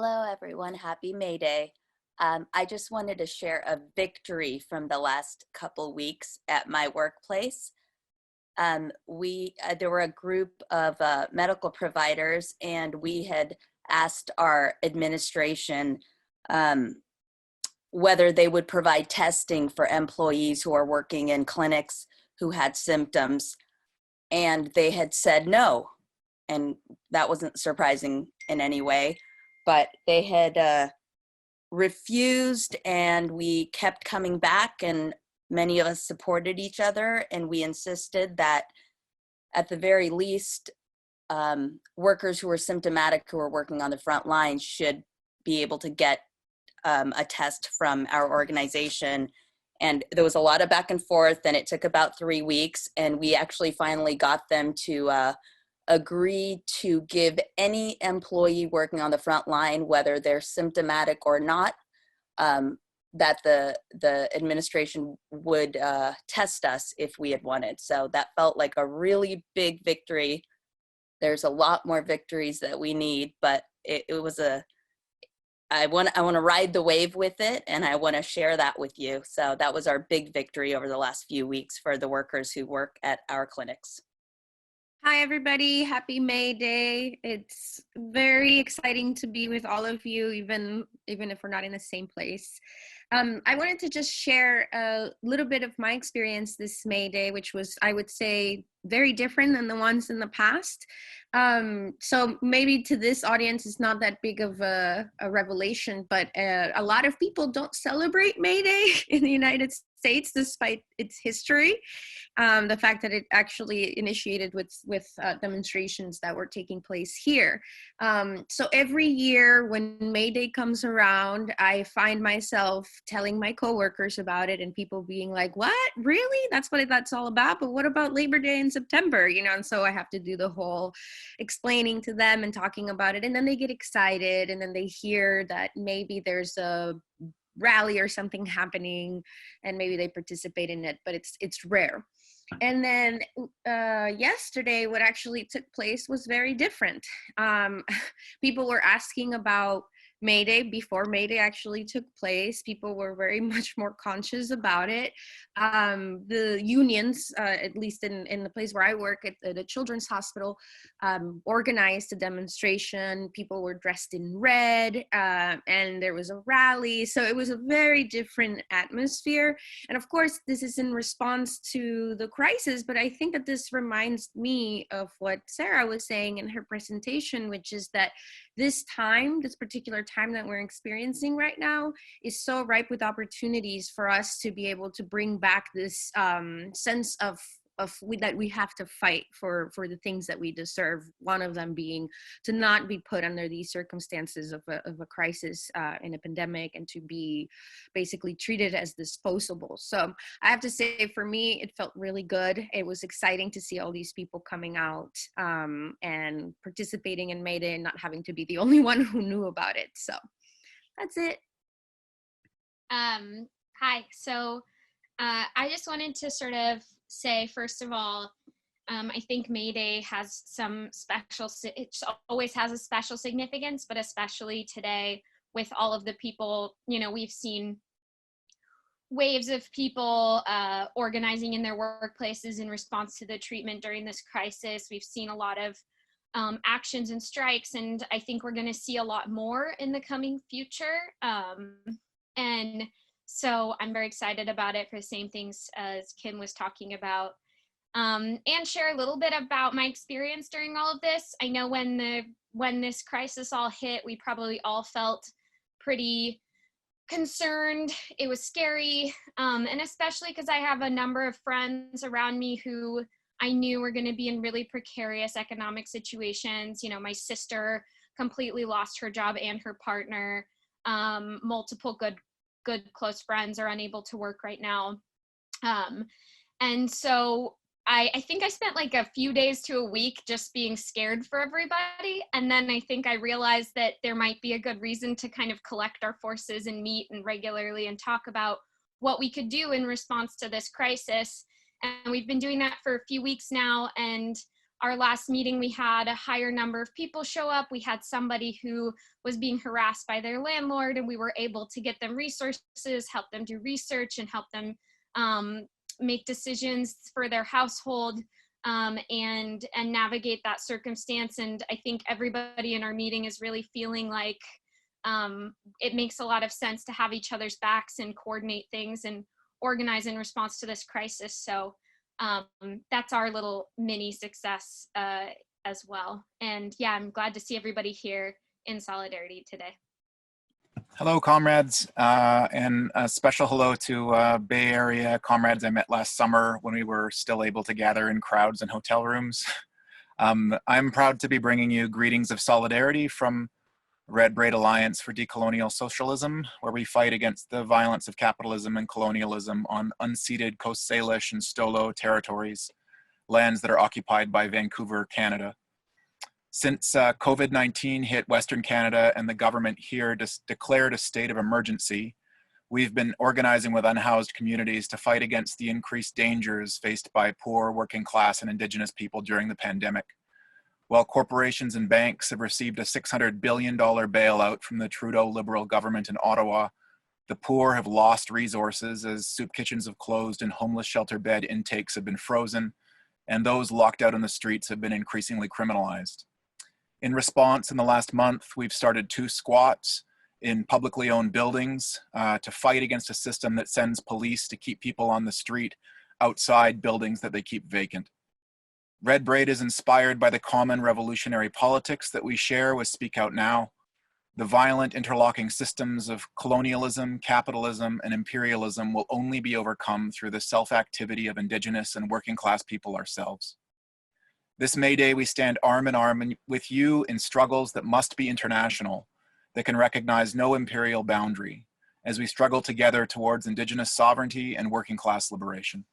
Hello, everyone. Happy May Day. I just wanted to share a victory from the last couple weeks at my workplace. There were a group of medical providers, and we had asked our administration um, whether they would provide testing for employees who are working in clinics who had symptoms, and they had said no. And that wasn't surprising in any way, but they had refused, and we kept coming back, and many of us supported each other, and we insisted that at the very least, workers who are symptomatic who are working on the front lines should be able to get a test from our organization. And there was a lot of back and forth, and it took about 3 weeks, and we actually finally got them to agree to give any employee working on the front line, whether they're symptomatic or not, that the administration would test us if we had wanted. So that felt like a really big victory. There's a lot more victories that we need, but it was I want to ride the wave with it, and I want to share that with you. So that was our big victory over the last few weeks for the workers who work at our clinics. Hi, everybody. Happy May Day. It's very exciting to be with all of you, even if we're not in the same place. I wanted to just share a little bit of my experience this May Day, which was, I would say, very different than the ones in the past. So maybe to this audience, it's not that big of a revelation, but a lot of people don't celebrate May Day in the United States, despite its history. The fact that it actually initiated with demonstrations that were taking place here. So every year when May Day comes around, I find myself telling my coworkers about it, and people being like, "What? Really? That's what that's all about? But what about Labor Day in September?" And so I have to do the whole explaining to them and talking about it, and then they get excited, and then they hear that maybe there's a rally or something happening, and maybe they participate in it, but it's rare. And then yesterday, what actually took place was very different. People were asking about May Day before May Day actually took place. People were very much more conscious about it. The unions, at least in the place where I work at the Children's Hospital, organized a demonstration. People were dressed in red, and there was a rally. So it was a very different atmosphere. And of course, this is in response to the crisis, but I think that this reminds me of what Sarah was saying in her presentation, which is that this particular time that we're experiencing right now is so ripe with opportunities for us to be able to bring back this sense of that we have to fight for the things that we deserve. One of them being to not be put under these circumstances of a crisis in a pandemic, and to be basically treated as disposable. So I have to say, for me, it felt really good. It was exciting to see all these people coming out and participating in May Day, and not having to be the only one who knew about it. So that's it. Hi. So I just wanted to sort of say, first of all, I think May Day has it always has a special significance, but especially today with all of the people, we've seen waves of people organizing in their workplaces in response to the treatment during this crisis. We've seen a lot of actions and strikes, and I think we're going to see a lot more in the coming future. And so I'm very excited about it for the same things as Kim was talking about, and share a little bit about my experience during all of this. I know when this crisis all hit, we probably all felt pretty concerned. It was scary, and especially because I have a number of friends around me who I knew were going to be in really precarious economic situations. My sister completely lost her job and her partner. Multiple good close friends are unable to work right now. And so I think I spent like a few days to a week just being scared for everybody. And then I think I realized that there might be a good reason to kind of collect our forces and meet and regularly and talk about what we could do in response to this crisis. And we've been doing that for a few weeks now. And our last meeting, we had a higher number of people show up. We had somebody who was being harassed by their landlord, and we were able to get them resources, help them do research, and help them make decisions for their household, and navigate that circumstance. And I think everybody in our meeting is really feeling like it makes a lot of sense to have each other's backs and coordinate things and organize in response to this crisis. So that's our little mini success as well. And yeah, I'm glad to see everybody here in solidarity today. Hello, comrades, and a special hello to Bay Area comrades I met last summer when we were still able to gather in crowds in hotel rooms. I'm proud to be bringing you greetings of solidarity from Red Braid Alliance for Decolonial Socialism, where we fight against the violence of capitalism and colonialism on unceded Coast Salish and Stolo territories, lands that are occupied by Vancouver, Canada. Since COVID-19 hit Western Canada and the government here declared a state of emergency, we've been organizing with unhoused communities to fight against the increased dangers faced by poor, working class, and Indigenous people during the pandemic. While corporations and banks have received a $600 billion bailout from the Trudeau Liberal government in Ottawa, the poor have lost resources as soup kitchens have closed and homeless shelter bed intakes have been frozen, and those locked out on the streets have been increasingly criminalized. In response, in the last month, we've started 2 squats in publicly owned buildings to fight against a system that sends police to keep people on the street outside buildings that they keep vacant. Red Braid is inspired by the common revolutionary politics that we share with Speak Out Now. The violent interlocking systems of colonialism, capitalism, and imperialism will only be overcome through the self-activity of Indigenous and working class people ourselves. This May Day, we stand arm in arm with you in struggles that must be international, that can recognize no imperial boundary, as we struggle together towards Indigenous sovereignty and working class liberation.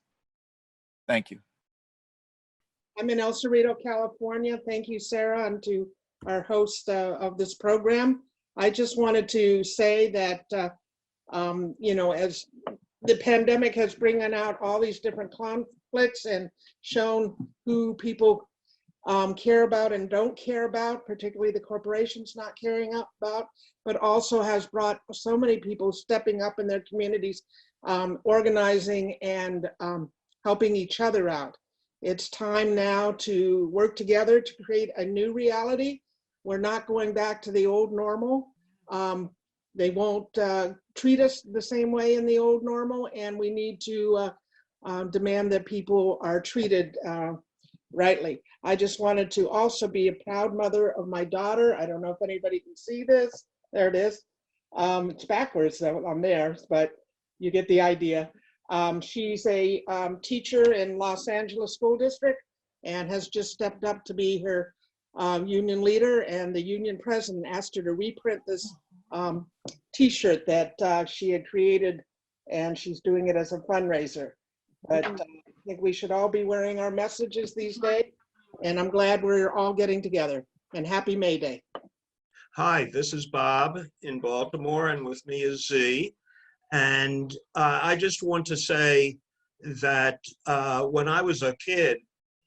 Thank you. I'm in El Cerrito, California. Thank you, Sarah, and to our host of this program. I just wanted to say that, you know, as the pandemic has bringing out all these different conflicts and shown who people care about and don't care about, particularly the corporations not caring about, but also has brought so many people stepping up in their communities, organizing and helping each other out. It's time now to work together to create a new reality. We're not going back to the old normal. They won't treat us the same way in the old normal, and we need to demand that people are treated rightly. I just wanted to also be a proud mother of my daughter. I don't know if anybody can see this. There it is. It's backwards on there, but you get the idea. She's a teacher in Los Angeles School District and has just stepped up to be her union leader, and the union president asked her to reprint this t-shirt that she had created, and she's doing it as a fundraiser. But I think we should all be wearing our messages these days, and I'm glad we're all getting together. And happy May Day. Hi, this is Bob in Baltimore, and with me is Z. And I just want to say that when I was a kid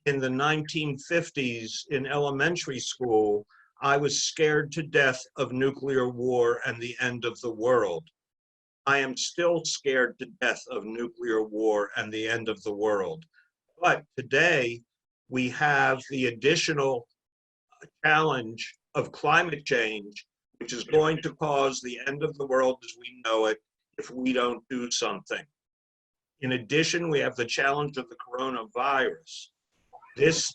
in the 1950s in elementary school, I was scared to death of nuclear war and the end of the world. I am still scared to death of nuclear war and the end of the world. But today we have the additional challenge of climate change, which is going to cause the end of the world as we know it if we don't do something. In addition, we have the challenge of the coronavirus. This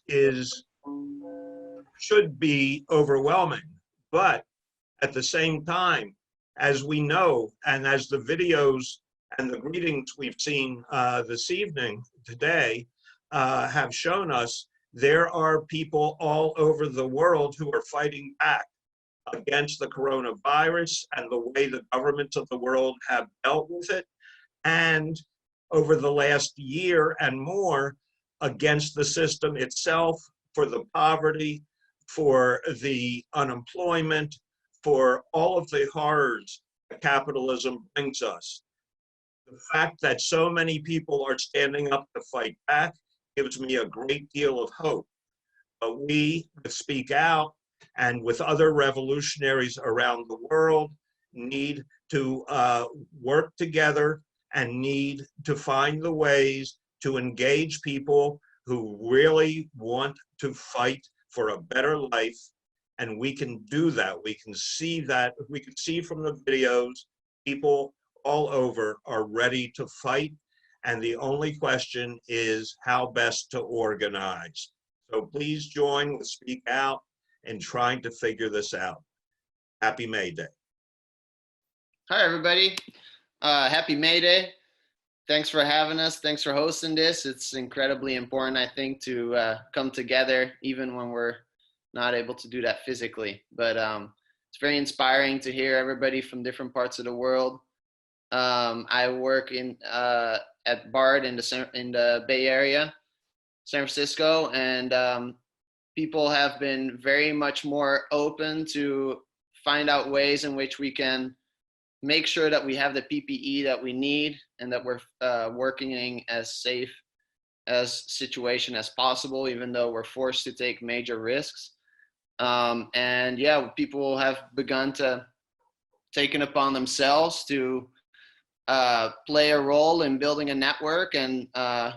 should be overwhelming, but at the same time, as we know, and as the videos and the greetings we've seen this evening, today, have shown us, there are people all over the world who are fighting back against the coronavirus and the way the governments of the world have dealt with it, and over the last year and more against the system itself, for the poverty, for the unemployment, for all of the horrors that capitalism brings us. The fact that so many people are standing up to fight back gives me a great deal of hope. But we, with Speak Out and with other revolutionaries around the world, need to work together and need to find the ways to engage people who really want to fight for a better life. And we can do that. We can see that. We can see from the videos, people all over are ready to fight. And the only question is how best to organize. So please join with Speak Out in trying to figure this out. Happy May Day. Hi, everybody. Happy May Day. Thanks for having us. Thanks for hosting this. It's incredibly important, I think, to come together, even when we're not able to do that physically. But it's very inspiring to hear everybody from different parts of the world. I work at BARD in the Bay Area, San Francisco, and people have been very much more open to find out ways in which we can make sure that we have the PPE that we need and that we're working in as safe as situation as possible, even though we're forced to take major risks. And yeah, people have begun to take it upon themselves to play a role in building a network and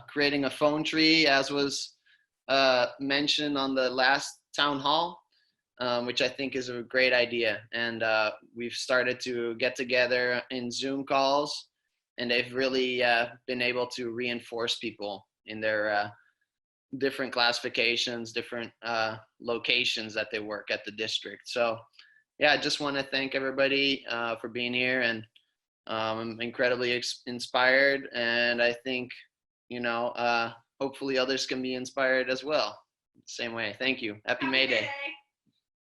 creating a phone tree, as was mentioned on the last town hall. Which I think is a great idea. And we've started to get together in Zoom calls, and they've really been able to reinforce people in their different classifications, different locations that they work at the district. So yeah, I just want to thank everybody for being here, and I'm incredibly inspired. And I think, hopefully others can be inspired as well. Same way. Thank you. Happy May Day.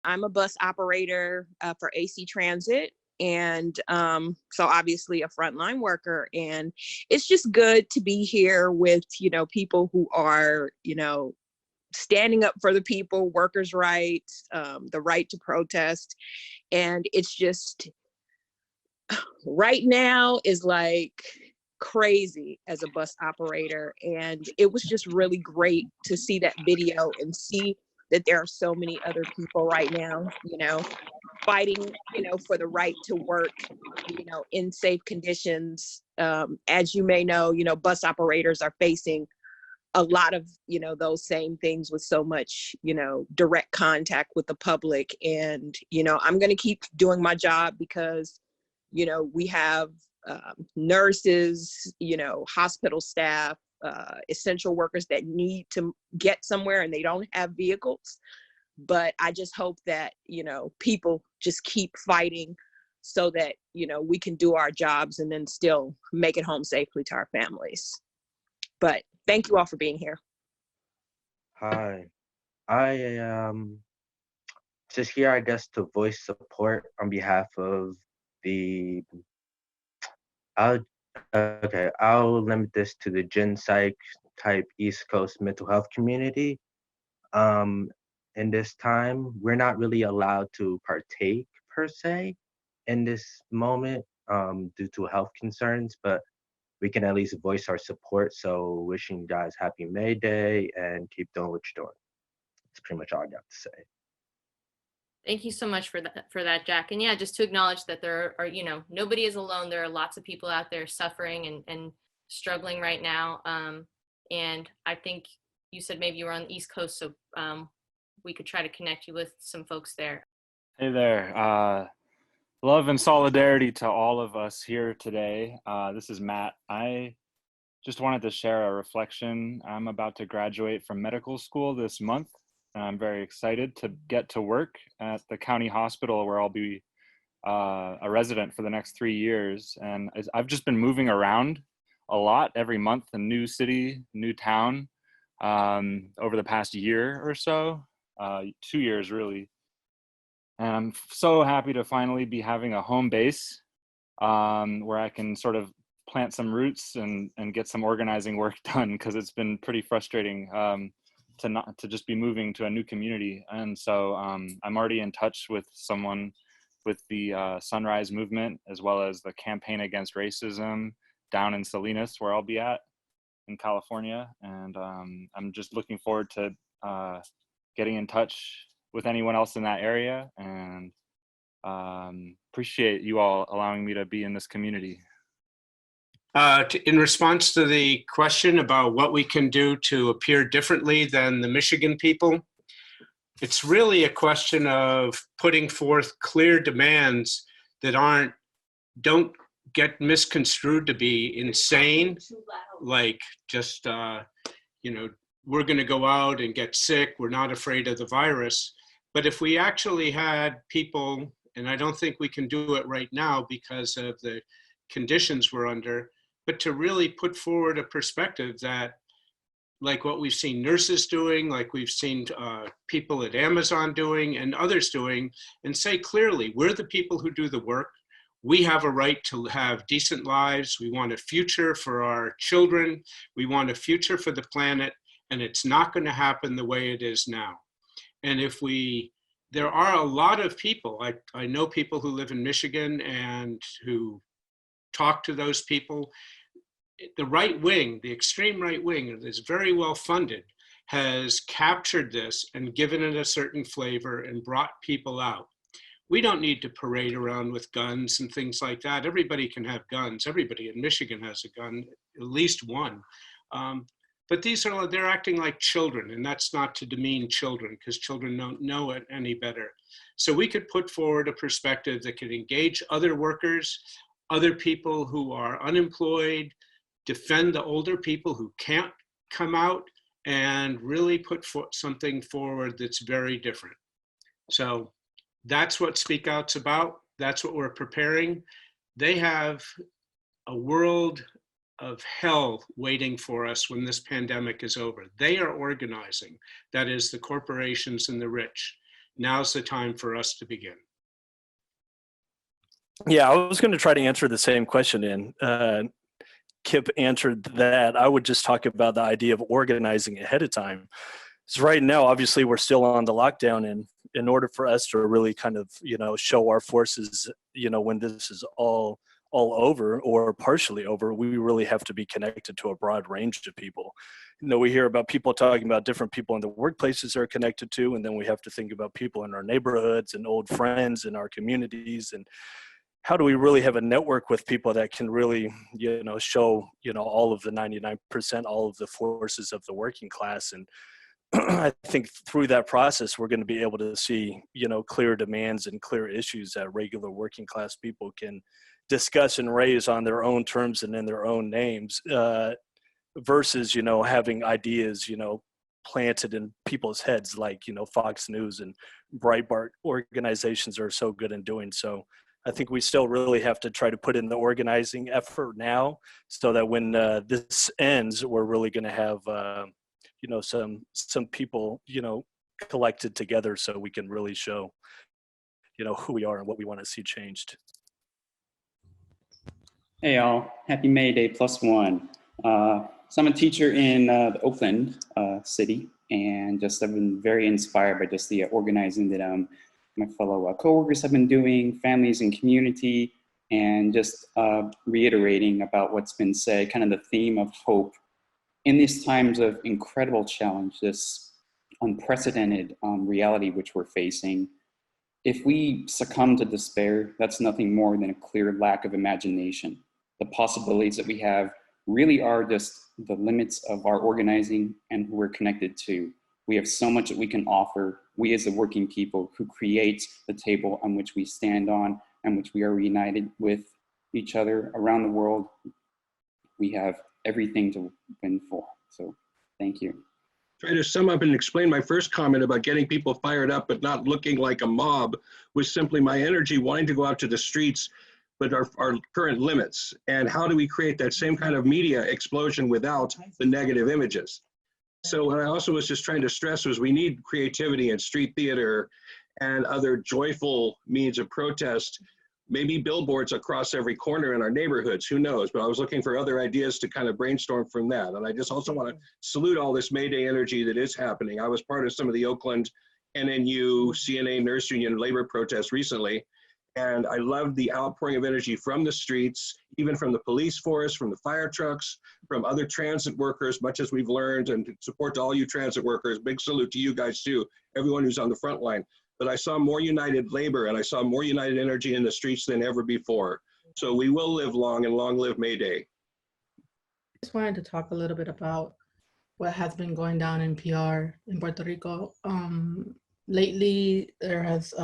I'm a bus operator for AC Transit, and so obviously a frontline worker. And it's just good to be here with, people who are, standing up for the people, workers' rights, the right to protest. And it's just right now is like crazy as a bus operator. And it was just really great to see that video and see that there are so many other people right now, fighting, for the right to work, in safe conditions. As you may know, bus operators are facing a lot of, those same things with so much, direct contact with the public. And, I'm going to keep doing my job because, we have nurses, hospital staff, essential workers that need to get somewhere and they don't have vehicles. But I just hope that, people just keep fighting so that, we can do our jobs and then still make it home safely to our families. But thank you all for being here. Hi, I am just here, I guess, to voice support on behalf of I'll limit this to the Gen Psych type East Coast mental health community. In this time, we're not really allowed to partake per se in this moment due to health concerns, but we can at least voice our support. So wishing you guys happy May Day and keep doing what you're doing. That's pretty much all I got to say. Thank you so much for that, Jack. And yeah, just to acknowledge that there are, nobody is alone. There are lots of people out there suffering and struggling right now. And I think you said maybe you were on the East Coast, so we could try to connect you with some folks there. Hey there. Love and solidarity to all of us here today. This is Matt. I just wanted to share a reflection. I'm about to graduate from medical school this month. I'm very excited to get to work at the county hospital where I'll be a resident for the next 3 years. And I've just been moving around a lot every month, a new city, new town, over the past year or so, 2 years really. And I'm so happy to finally be having a home base where I can sort of plant some roots and get some organizing work done, because it's been pretty frustrating to just be moving to a new community. And so I'm already in touch with someone with the Sunrise Movement, as well as the Campaign Against Racism down in Salinas, where I'll be at in California. And I'm just looking forward to getting in touch with anyone else in that area, and appreciate you all allowing me to be in this community. In response to the question about what we can do to appear differently than the Michigan people, it's really a question of putting forth clear demands that don't get misconstrued to be insane, like just, we're going to go out and get sick, we're not afraid of the virus. But if we actually had people, and I don't think we can do it right now because of the conditions we're under, but to really put forward a perspective that, like what we've seen nurses doing, like we've seen people at Amazon doing and others doing, and say clearly, we're the people who do the work. We have a right to have decent lives. We want a future for our children. We want a future for the planet, and it's not going to happen the way it is now. And there are a lot of people, I know people who live in Michigan and who talk to those people. The right wing, the extreme right wing, that is very well funded, has captured this and given it a certain flavor and brought people out. We don't need to parade around with guns and things like that. Everybody can have guns. Everybody in Michigan has a gun, at least one. But they're acting like children, and that's not to demean children, because children don't know it any better. So we could put forward a perspective that could engage other workers, other people who are unemployed, defend the older people who can't come out, and really put something forward that's very different. So that's what Speak Out's about. That's what we're preparing. They have a world of hell waiting for us when this pandemic is over. They are organizing. That is, the corporations and the rich. Now's the time for us to begin. Yeah, I was going to try to answer the same question, and Kip answered that. I would just talk about the idea of organizing ahead of time. So right now, obviously, we're still on the lockdown, and in order for us to really kind of, show our forces, when this is all over or partially over, we really have to be connected to a broad range of people. We hear about people talking about different people in the workplaces they're connected to, and then we have to think about people in our neighborhoods and old friends in our communities, and how do we really have a network with people that can really, show, all of the 99%, all of the forces of the working class. And I think through that process, we're going to be able to see, clear demands and clear issues that regular working class people can discuss and raise on their own terms and in their own names, versus, having ideas, planted in people's heads, like, Fox News and Breitbart organizations are so good in doing so. I think we still really have to try to put in the organizing effort now, so that when this ends, we're really going to have, some people, collected together, so we can really show, who we are and what we want to see changed. Hey all, happy May Day +1. So I'm a teacher in the Oakland city, and I've been very inspired by just the organizing that my fellow coworkers have been doing, families and community, and just reiterating about what's been said, kind of the theme of hope in these times of incredible challenge, this unprecedented reality which we're facing. If we succumb to despair, that's nothing more than a clear lack of imagination. The possibilities that we have really are just the limits of our organizing and who we're connected to. We have so much that we can offer, we as the working people who create the table on which we stand on and which we are united with each other around the world. We have everything to win for. So thank you. Try to sum up and explain my first comment about getting people fired up but not looking like a mob was simply my energy wanting to go out to the streets, but our current limits. And how do we create that same kind of media explosion without the negative images? So what I also was just trying to stress was we need creativity and street theater and other joyful means of protest, maybe billboards across every corner in our neighborhoods, who knows? But I was looking for other ideas to kind of brainstorm from that. And I just also want to salute all this May Day energy that is happening. I was part of some of the Oakland NNU, CNA Nurse Union labor protests recently, And I love the outpouring of energy from the streets, even from the police force, from the fire trucks, from other transit workers, much as we've learned, and support to all you transit workers. Big salute to you guys too, everyone who's on the front line. But I saw more united labor and I saw more united energy in the streets than ever before. So we will live long, and long live May Day. Just wanted to talk a little bit about what has been going down in PR in Puerto Rico. Lately, there has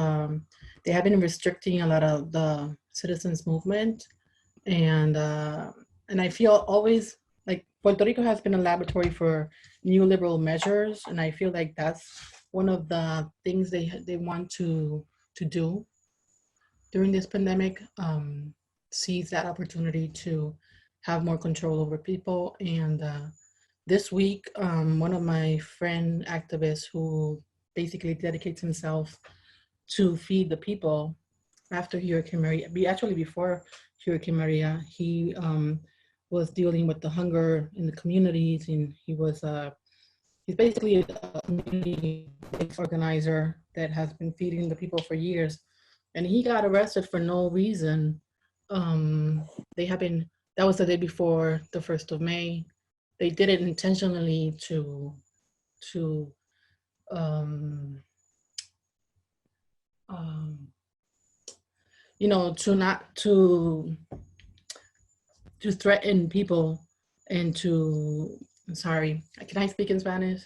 they have been restricting a lot of the citizens movement, and I feel always like Puerto Rico has been a laboratory for neoliberal measures, and I feel like that's one of the things they want to do during this pandemic. Seize that opportunity to have more control over people. And this week, one of my friend activists who basically dedicates himself to feed the people after Hurricane Maria, actually before Hurricane Maria, he was dealing with the hunger in the communities, and he's basically a community organizer that has been feeding the people for years, and he got arrested for no reason. That was the day before the 1st of May. They did it intentionally to threaten people and sorry, can I speak in Spanish?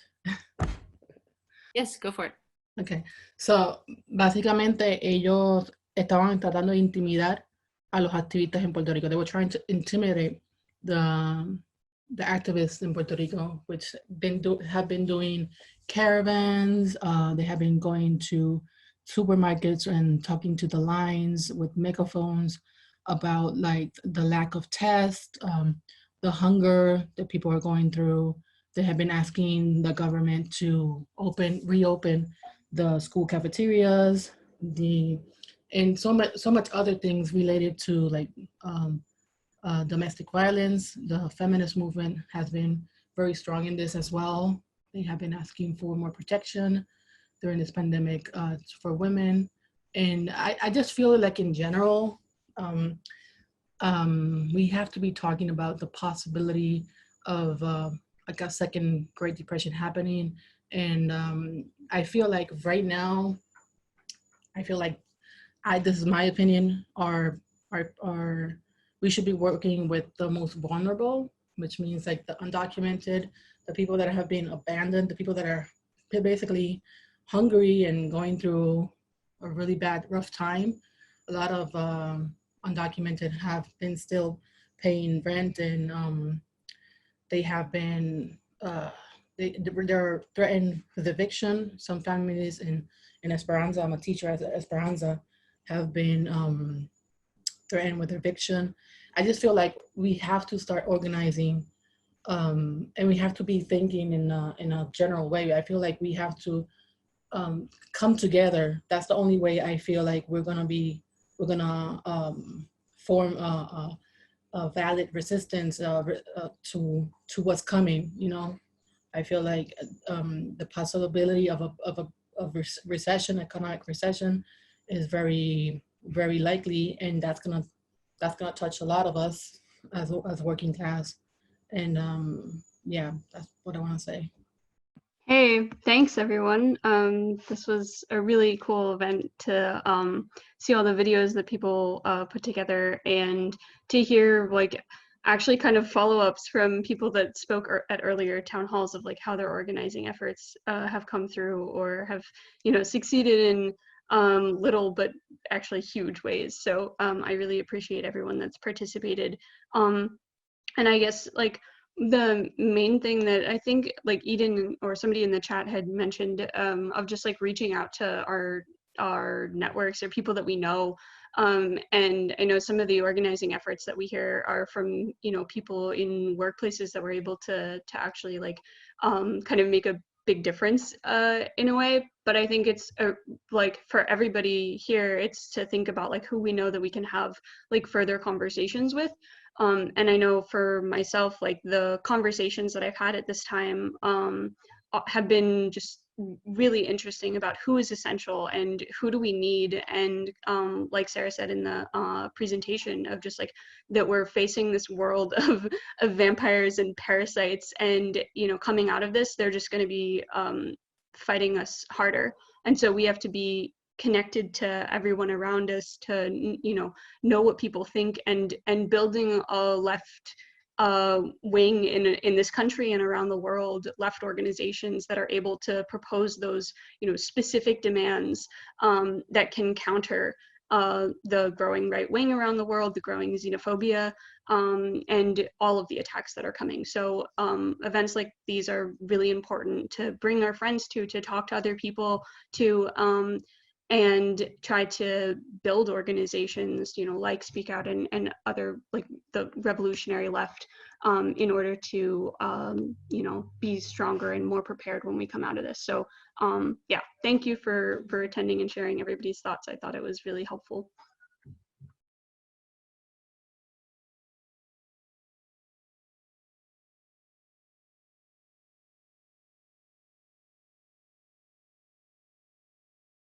Yes, go for it. Okay, so básicamente ellos estaban tratando de intimidar a los activistas en Puerto Rico. They were trying to intimidate the activists in Puerto Rico, which have been doing caravans. They have been going to supermarkets and talking to the lines with megaphones about like the lack of tests, the hunger that people are going through. They have been asking the government to reopen the school cafeterias, and so much other things related to like domestic violence. The feminist movement has been very strong in this as well. They have been asking for more protection during this pandemic for women. And I just feel like in general, we have to be talking about the possibility of like a second Great Depression happening. And I feel like right now, this is my opinion, we should be working with the most vulnerable, which means like the undocumented, the people that have been abandoned, the people that are basically hungry and going through a really bad, rough time. A lot of undocumented have been still paying rent, and they have been, they're threatened with eviction. Some families in Esperanza, I'm a teacher at Esperanza, have been threatened with eviction. I just feel like we have to start organizing, and we have to be thinking in a general way. I feel like we have to come together. That's the only way I feel like we're gonna form a valid resistance to what's coming. You know, I feel like the possibility of a recession, economic recession, is very, very likely, and that's gonna touch a lot of us as working class. And yeah, that's what I want to say. Hey, thanks everyone. This was a really cool event to see all the videos that people put together, and to hear like actually kind of follow-ups from people that spoke at earlier town halls of like how their organizing efforts have come through or have, you know, succeeded in little but actually huge ways. So I really appreciate everyone that's participated. And I guess like the main thing that I think like Eden or somebody in the chat had mentioned of just like reaching out to our networks or people that we know. And I know some of the organizing efforts that we hear are from, you know, people in workplaces that were able to actually like kind of make a big difference in a way. But I think it's like for everybody here, it's to think about like who we know that we can have like further conversations with. And I know for myself, like the conversations that I've had at this time have been just really interesting about who is essential and who do we need. And like Sarah said in the presentation, of just like that we're facing this world of vampires and parasites, and coming out of this, they're just going to be fighting us harder. And so we have to be connected to everyone around us to know what people think, and building a left wing in this country and around the world, left organizations that are able to propose those specific demands that can counter the growing right wing around the world, the growing xenophobia, and all of the attacks that are coming. So events like these are really important to bring our friends to talk to other people, to and try to build organizations, like Speak Out and other, like the Revolutionary Left, in order to, be stronger and more prepared when we come out of this. So yeah, thank you for attending and sharing everybody's thoughts. I thought it was really helpful.